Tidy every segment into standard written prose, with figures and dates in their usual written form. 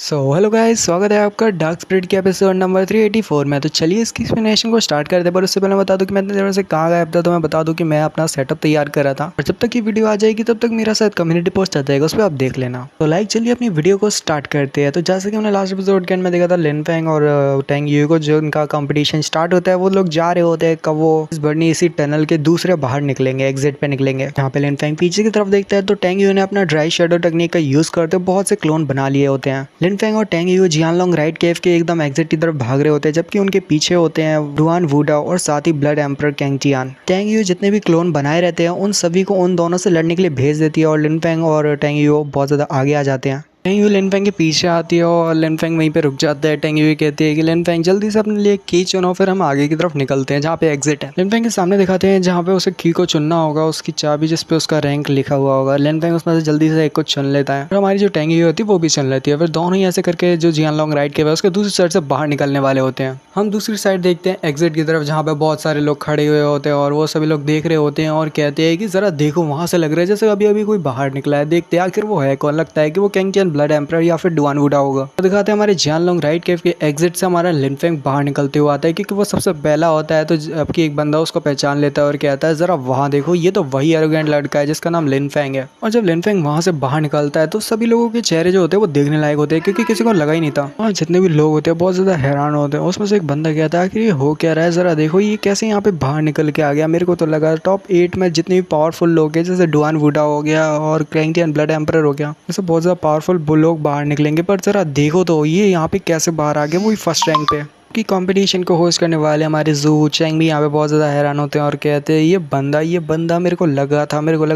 Hello guys, स्वागत है आपका डार्क स्पिरिट के एपिसोड नंबर 384 में। तो चलिए इसकी एक्सप्लेनेशन को स्टार्ट करते हैं। पर उससे पहले मैं बता दूं कि मैं इतने दिनों से कहाँ गायब था। तो मैं बता दूं कि मैं अपना सेटअप तैयार कर रहा था और जब तक ये वीडियो आ जाएगी तब तक मेरा शायद कम्युनिटी पोस्ट आ जाएगा, उस पर आप देख लेना। तो चलिए अपनी वीडियो को स्टार्ट करते हैं। तो जैसे कि हमने लास्ट एपिसोड के एंड में देखा था, लिन फेंग और टैंग यू को जो उनका कंपटीशन स्टार्ट होता है, वो लोग जा रहे होते हैं कब वो इस बर्नी इसी टनल के दूसरे बाहर निकलेंगे, एग्जिट पे निकलेंगे। जहाँ पे लिन फेंग पीछे की तरफ देखता है तो टैंग यू ने अपना ड्राई शेडो टेक्निक का यूज करते बहुत से क्लोन बना लिए होते हैं। लिन फेंग और टैंग यू जियानलोंग राइट केव के एकदम एग्जिट की तरफ भाग रहे होते हैं, जबकि उनके पीछे होते हैं डुआन वुडा और साथ ही ब्लड एम्पर कैंगटियान। टैंग यू जितने भी क्लोन बनाए रहते हैं उन सभी को उन दोनों से लड़ने के लिए भेज देती है और लिन फेंग और टैंग यू बहुत ज्यादा आगे आ जाते हैं। टैंग यू लिन फेंग के पीछे आती है और लिन फेंग वहीं पे रुक जाता है। टैंग यू कहती है कि लिन फेंग जल्दी से अपने लिए की चुनो, फिर हम आगे की तरफ निकलते हैं जहाँ पे एग्जिट है। लिन फेंग के सामने दिखाते हैं जहाँ पे उसे की को चुनना होगा, उसकी चाबी जिस पे उसका रैंक लिखा हुआ होगा। लिन फेंग उसमें से जल्दी से एक को चुन लेता है और हमारी जो टैंग यू होती है वो भी चुन लेती है। फिर दोनों ही ऐसे करके जो जियानलोंग राइट के उसके दूसरी साइड से बाहर निकलने वाले होते हैं। हम दूसरी साइड देखते हैं एग्जिट की तरफ, जहाँ पे बहुत सारे लोग खड़े हुए होते हैं और वो सभी लोग देख रहे होते हैं और कहते हैं कि जरा देखो, वहां से लग रहा है जैसे अभी अभी कोई बाहर निकला है। देखते हैं आखिर वो है कौन। लगता है कि वो कैंगटियान ब्लड एम्पर या फिर डुआन वुडा होगा। तो दिखाते हैं हमारे जियानलोंग राइट केव के एग्जिट से हमारा लिन फेंग बाहर निकलते हुए आता है, क्योंकि वो सबसे पहला होता है। तो जबकि एक बंदा उसको पहचान लेता है और कहता है जरा वहां देखो, ये तो वही एरोगेंट लड़का है जिसका नाम लिन फेंग है। और जब लिन फेंग वहां से बाहर निकलता है तो सभी लोगों के चेहरे जो होते हैं वो देखने लायक होते हैं, क्योंकि किसी को लगा ही नहीं था। और जितने भी लोग होते हैं बहुत ज्यादा हैरान होते हैं। उसमें से एक बंदा कहता है कि ये हो क्या रहा है, जरा देखो ये कैसे यहाँ पे बाहर निकल के आ गया। मेरे को तो लगा टॉप 8 में जितने भी पावरफुल लोग हैं, जैसे डुआन वुडा हो गया और कैंगटियान ब्लड एम्पर हो गया, जैसे बहुत ज्यादा पावरफुल लोग बाहर निकलेंगे। पर जरा देखो तो ये यहाँ पे कैसे बाहर आ गए, वो भी फर्स्ट रैंक पे। कि कंपटीशन को होस्ट करने वाले हमारे जू चैंग भी यहाँ पे बहुत ज़्यादा हैरान होते हैं और कहते हैं ये बंदा मेरे को लगा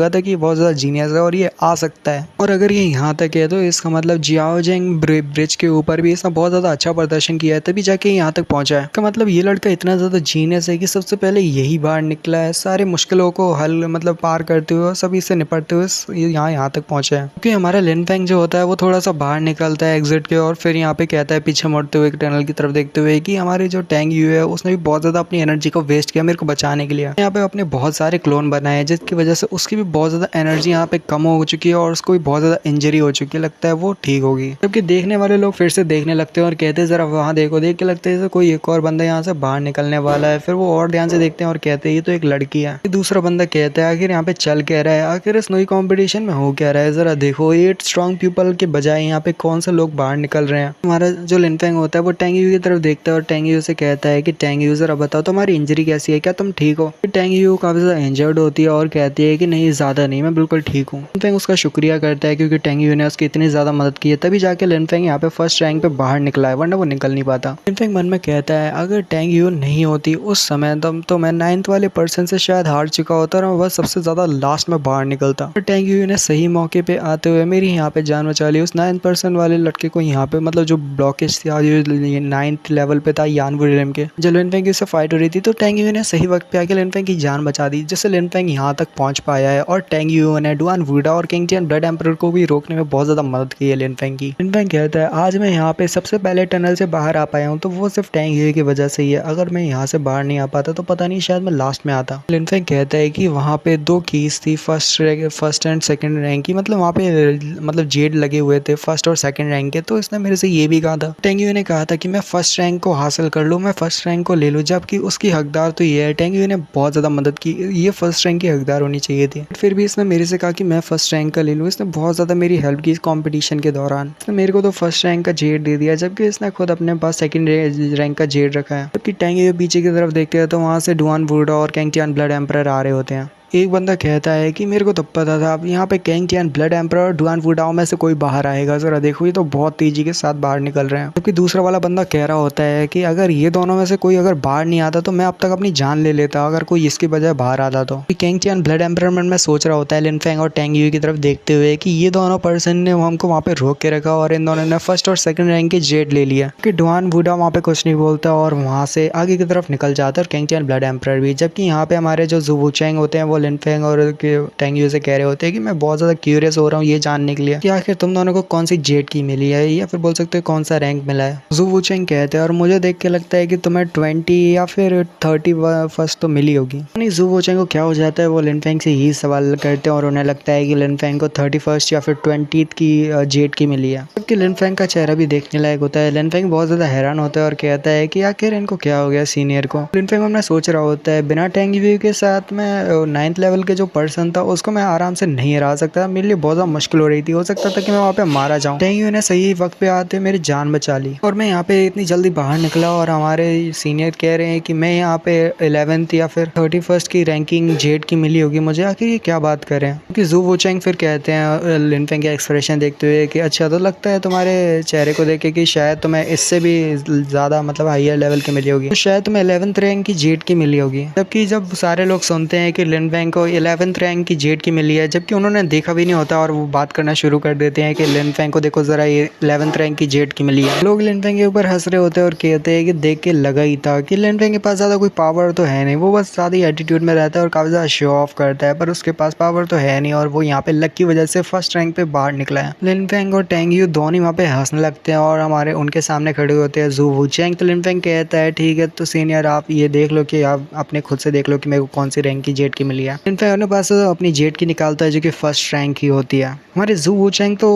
था कि ये बहुत ज़्यादा जीनियस है और ये आ सकता है। और अगर ये यहाँ तक है तो इसका मतलब जियाओ जेंग ब्रिज के ऊपर भी इसने बहुत ज़्यादा अच्छा प्रदर्शन किया है, तभी जाके यहाँ तक पहुँचा है। इसका मतलब ये लड़का इतना ज़्यादा जीनियस है कि सबसे पहले यही बाहर निकला है, सारे मुश्किलों को हल मतलब पार करते हुए सभी से निपटते हुए यहाँ तक पहुँचा है। क्योंकि हमारा लिन फेंग जो होता है वो थोड़ा सा बाहर निकलता है एग्जिट के और फिर यहाँ पे कहता है पीछे मुड़ते हुए टनल की तरफ देखते हुए कि हमारे जो टैंग यू है उसने भी बहुत ज्यादा अपनी एनर्जी को वेस्ट किया मेरे को बचाने के लिए। यहाँ पे अपने बहुत सारे क्लोन बनाए हैं जिसकी वजह से उसकी भी बहुत ज्यादा एनर्जी यहाँ पे कम हो चुकी है और उसको भी बहुत ज्यादा इंजरी हो चुकी है। लगता है वो ठीक होगी। जबकि देखने वाले लोग फिर से देखने लगते हैं और कहते हैं जरा वहाँ देखो। देख के लगता है जैसे कोई एक और बंदा यहाँ से बाहर निकलने वाला है। फिर वो और ध्यान से देखते हैं और कहते हैं ये तो एक लड़की है। दूसरा बंदा कहता है आखिर यहाँ पे चल क्या रहा है, आखिर इस नई कॉम्पिटिशन में हो क्या रहा है, जरा देखो 8 स्ट्रॉन्ग पीपल के बजाय यहाँ पे कौन से लोग बाहर निकल रहे हैं। हमारा जो लिन फेंग होता है वो टैंग यू की तरफ देखता है और टैंग यू से कहता है कि टैंग यू जरा बताओ तुम्हारी इंजरी कैसी है, क्या तुम ठीक हो। टैंग यू काफी ज्यादा इंजर्ड होती है और कहती है कि नहीं ज्यादा नहीं, मैं बिल्कुल ठीक हूँ। लिन फेंग उसका शुक्रिया करता है क्योंकि टैंग यू ने उसकी इतनी ज्यादा मदद की है, तभी जाके लिन फेंग यहाँ पे फर्स्ट रैंक पे बाहर निकला है, वरना वो निकल नहीं पाता। लिन फेंग मन में कहता है अगर टैंग यू नहीं होती उस समय तो मैं 9th वाले पर्सन से शायद हार चुका होता और मैं सबसे ज्यादा लास्ट में बाहर निकलता। टैंग यू ने सही मौके पे आते हुए मेरी यहाँ पे जान बचा ली। उस 9th पर्सन वाले लड़के को यहाँ पे मतलब जो ब्लॉकेज था जो 9th लेवल पे था यानवू रिलम के, जब लिन फेंग से फाइट हो रही थी तो टैंग यू ने सही वक्त पे आके लिन फेंग की जान बचा दी, जिससे लिन फेंग यहाँ तक पहुंच पाया है। और टैंग यू ने डुआन वुडा और कैंगटियान ब्लड एम्पर को भी रोकने में बहुत ज्यादा मदद की है लिन फेंग की। लिन फेंग कहता है आज मैं यहाँ पे सबसे पहले टनल से बाहर आ पाया हूँ तो वो सिर्फ टैंग यू की वजह से ही है। अगर मैं यहाँ से बाहर नहीं आ पाता तो पता नहीं शायद मैं लास्ट में आता। लिन फेंग कहता है कि वहाँ पे 2 कीज थी, फर्स्ट एंड सेकंड रैंक की, मतलब वहाँ पे मतलब जेड लगे हुए थे फर्स्ट और सेकंड रैंक के। तो इसने मेरे से ये भी कहा था, टैंग यू ने कहा था कि मैं फर्स्ट रैंक को हासिल कर लूँ, मैं फर्स्ट रैंक को ले लूँ, जबकि उसकी हकदार तो ये है। टैंग यू ने बहुत ज़्यादा मदद की, ये फर्स्ट रैंक की हकदार होनी चाहिए थी। फिर भी इसने मेरे से कहा कि मैं फर्स्ट रैंक का ले लूँ। इसने बहुत ज़्यादा मेरी हेल्प की इस कॉम्पिटिशन के दौरान। इसने मेरे को तो फर्स्ट रैंक का जेड दे दिया, जबकि इसने खुद अपने पास सेकंड रैंक का जेड रखा है। जबकि टैंग यू पीछे की तरफ देखते हैं तो वहाँ से डुआन वुडा और कैंगटियान ब्लड एम्पर आ रहे होते हैं। एक बंदा कहता है कि मेरे को तो पता था अब यहाँ पे कैंगटियान ब्लड एम्पर और डुआन वुडाओ में से कोई बाहर आएगा, जरा देखो ये तो बहुत तेजी के साथ बाहर निकल रहे हैं। जबकि दूसरा वाला बंदा कह रहा होता है कि अगर ये दोनों में से कोई अगर बाहर नहीं आता तो मैं अब तक अपनी जान ले लेता अगर कोई इसके बजाय बाहर आता तो। कैंगटियान ब्लड एम्पर में सोच रहा होता है लिन फेंग और टैंग यू की तरफ देखते हुए कि ये दोनों पर्सन ने हमको वहाँ पे रोक के रखा और इन दोनों ने फर्स्ट और सेकंड रैंक के जेड ले लिया। कि डुआन वुडा वहाँ पे कुछ नहीं बोलता और वहाँ से आगे की तरफ निकल जाता है और कैंगटियान ब्लड एम्पर भी। जबकि यहाँ पे हमारे जो जू चैंग होते हैं वो लिनफेंग और टेंग यू से कह रहे होते हैं कि मैं बहुत ज़्यादा क्यूरियस हो रहा हूँ ये जानने के लिए कि आखिर तुम दोनों को कौन सी जेट की मिली है या फिर बोल सकते हो कौन सा रैंक मिला है। जू वूचेंग कहते हैं और मुझे देख के लगता है कि तुम्हें 20 या फिर 31 तो मिली होगी। नहीं, जू वूचेंग को क्या हो जाता है, वो लिनफेंग से ही सवाल करते हैं और उन्हें लगता है कि लिनफेंग को 31 या फिर 20 की जेट की मिली है। जबकि लिनफेंग का चेहरा भी देखने लायक होता है। लिनफेंग बहुत ज़्यादा हैरान होता है और कहता है कि आखिर इनको क्या हो गया सीनियर को। लिनफेंग अपना सोच रहा होता है बिना टेंग यू के साथ मैं 9th लेवल के जो पर्सन था उसको मैं आराम से नहीं हरा सकता, मेरे लिए बहुत ज़्यादा मुश्किल हो रही थी, हो सकता था कि मैं वहाँ पे मारा जाऊँ। टेंग यू ने सही वक्त पे आते मेरी जान बचा ली और मैं यहाँ पे इतनी जल्दी बाहर निकला और हमारे सीनियर कह रहे हैं कि मैं यहाँ पे 11th या फिर 31 की रैंकिंग जेट की मिली होगी मुझे। आखिर ये क्या बात कर रहे हैं? क्योंकि जू वूचेंग फिर कहते हैं लिनफेंग का एक्सप्रेशन देखते हुए कि अच्छा तो लगता है तुम्हारे चेहरे को देख के कि शायद तुम्हें इससे भी ज़्यादा मतलब हायर लेवल की मिली होगी, तो शायद तुम्हें 11th रैंक की जेट की मिली होगी। जबकि जब सारे लोग सुनते हैं कि लिनफेंग को 11th रैंक की जेट की मिली है, जबकि उन्होंने देखा भी नहीं होता और वो बात करना शुरू कर देते हैं कि लिनफेंग को देखो ज़रा ये 11th रैंक की जेट की मिली है। लोग लिनफेंग के ऊपर हंस रहे होते हैं और कहते हैं कि देख के लगा ही था कि लिनफेंग के पास ज़्यादा कोई पावर तो है नहीं, वो बस ज़्यादा ही एटीट्यूड में रहता है और काफ़ी ज़्यादा शो ऑफ करता है, पर उसके पास पावर तो है नहीं और वो यहाँ पे लक की वजह से फर्स्ट रैंक पे बाहर निकला है। लिनफेंग और टेंग यू दोनों वहाँ पे हंसने लगते हैं और हमारे उनके सामने खड़े होते हैं जू वूचेंग। तो लिनफेंग कहता है ठीक है तो सीनियर आप ये देख लो कि आप अपने खुद से देख लो कि मेरे को कौन सी रैंक की जेट की मिली है। लिनफेंग अपने पास अपनी जेट की निकालता है जो कि फर्स्ट रैंक की होती है। हमारे जू वूचेंग तो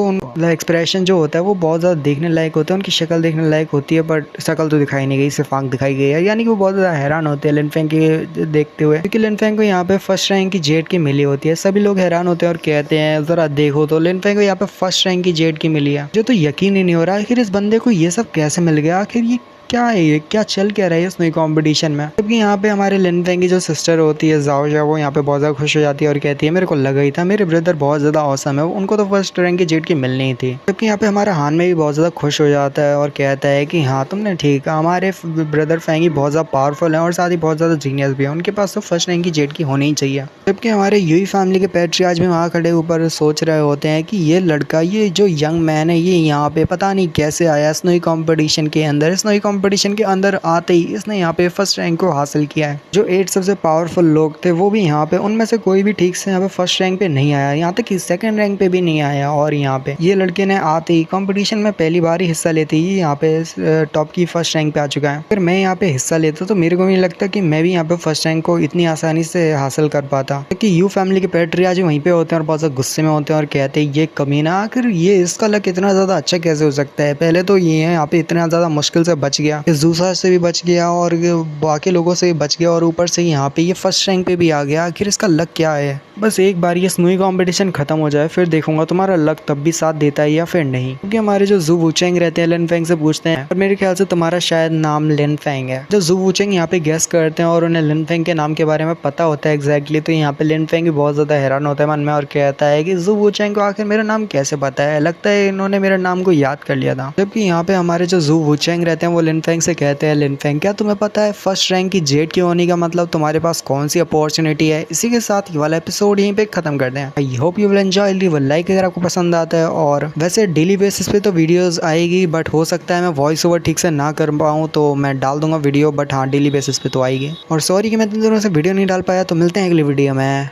एक्सप्रेशन जो होता है वो बहुत ज़्यादा देखने लायक होता है, उनकी शक्ल देखने लायक होती है, बट शक्ल तो दिखाई नहीं गई, सिर्फ आंख दिखाई गई है, यानी कि वो बहुत ज़्यादा हैरान होते हैं लिनफेंग के देखते हुए क्योंकि लिनफेंग को यहाँ पे फर्स्ट रैंक की जेट की मिली होती है। सभी लोग हैरान होते हैं और कहते हैं ज़रा देखो तो लिनफेंग को यहाँ पे फर्स्ट रैंक की जेट की मिली है, जो तो यकीन ही नहीं हो रहा आखिर इस बंदे को ये सब कैसे मिल गया, आखिर ये क्या है, ये क्या चल क्या रहा है इस नई कंपटीशन में। जबकि यहाँ पे हमारे लिनफेंग की जो सिस्टर होती है जाओ, वो यहाँ पे बहुत ज़्यादा खुश हो जाती है और कहती है मेरे को लगा ही था मेरे ब्रदर बहुत ज़्यादा औसम है, उनको तो फर्स्ट रैंक की जेट की मिलनी ही थी। जबकि यहाँ पे हमारा हान में भी बहुत ज़्यादा खुश हो जाता है और कहता है कि हाँ तुमने ठीक कहा, हमारे ब्रदर फेंगी बहुत ज़्यादा पावरफुल है और साथ ही बहुत ज़्यादा जीनियस भी है, उनके पास तो फर्स्ट रैंक की जेट की होनी ही चाहिए। जबकि हमारे यूई फैमिली के पैट्रियार्च भी वहाँ खड़े ऊपर सोच रहे होते हैं कि ये लड़का, ये जो यंग मैन है, ये यहाँ पे पता नहीं कैसे आया स्नोई कंपटीशन के अंदर। स्नोई कंपटीशन के अंदर आते ही इसने यहाँ पे फर्स्ट रैंक को हासिल किया है। जो 8 सबसे पावरफुल लोग थे वो भी यहाँ पे, उनमें से कोई भी ठीक से यहाँ पे फर्स्ट रैंक पे नहीं आया, यहाँ तक कि सेकंड रैंक पे भी नहीं आया। और यहाँ पे ये लड़के ने आते ही कंपटीशन में पहली बार ही हिस्सा लेते ही यहाँ पे टॉप की फर्स्ट रैंक पे आ चुका है। अगर मैं यहाँ पे हिस्सा लेता तो मेरे को नहीं लगता कि मैं भी यहाँ पे फर्स्ट रैंक को इतनी आसानी से हासिल कर पाता, क्योंकि यू फैमिली के पैट्रियार्च वहीं पे होते हैं और बहुत ज़्यादा गुस्से में होते हैं और कहते हैं ये कमीना, आखिर ये इसका लक इतना ज़्यादा अच्छा कैसे हो सकता है। पहले तो ये है यहाँ पे इतना ज़्यादा मुश्किल से बच गया, इस दूसरा से भी बच गया और बाकी लोगों से भी बच गया और ऊपर से यहाँ पे ये फर्स्ट रैंक पे भी आ गया। आखिर इसका लक क्या है? बस एक बार ये स्नोई कंपटीशन खत्म हो जाए फिर देखूंगा तुम्हारा लक तब भी साथ देता है या फिर नहीं। क्योंकि हमारे जो जू वूचेंग रहते हैं लिनफेंग से पूछते हैं और मेरे ख्याल से तुम्हारा शायद नाम लिनफेंग है। जो जू वूचेंग यहाँ पे गेस करते हैं और उन्हें लिनफेंग के नाम के बारे में पता होता है एग्जैक्टली, तो यहाँ पे लिनफेंग भी बहुत ज़्यादा हैरान होता है मन में और कहता है कि जू वूचेंग को आखिर मेरा नाम कैसे पता है, लगता है इन्होंने मेरे नाम को याद कर लिया था। जबकि यहाँ पे हमारे जो जू वूचेंग रहते हैं वो लिनफेंग से कहते हैं लिनफेंग क्या तुम्हें पता है फर्स्ट रैंक की जेट की होने का मतलब तुम्हारे पास कौन सी अपॉर्चुनिटी है। इसी के साथ ये वाला एपिसोड यहीं पे खत्म करते हैं। I hope you will enjoy, leave a like अगर आपको पसंद आता है। और वैसे डेली बेसिस पे तो वीडियोस आएगी, बट हो सकता है मैं वॉइस ओवर ठीक से ना कर पाऊँ तो मैं डाल दूंगा वीडियो, बट हाँ डेली बेसिस पे तो आएगी। और सॉरी कि मैं तुम दोनों से वीडियो नहीं डाल पाया, तो मिलते हैं अगली वीडियो में,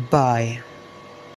बाय।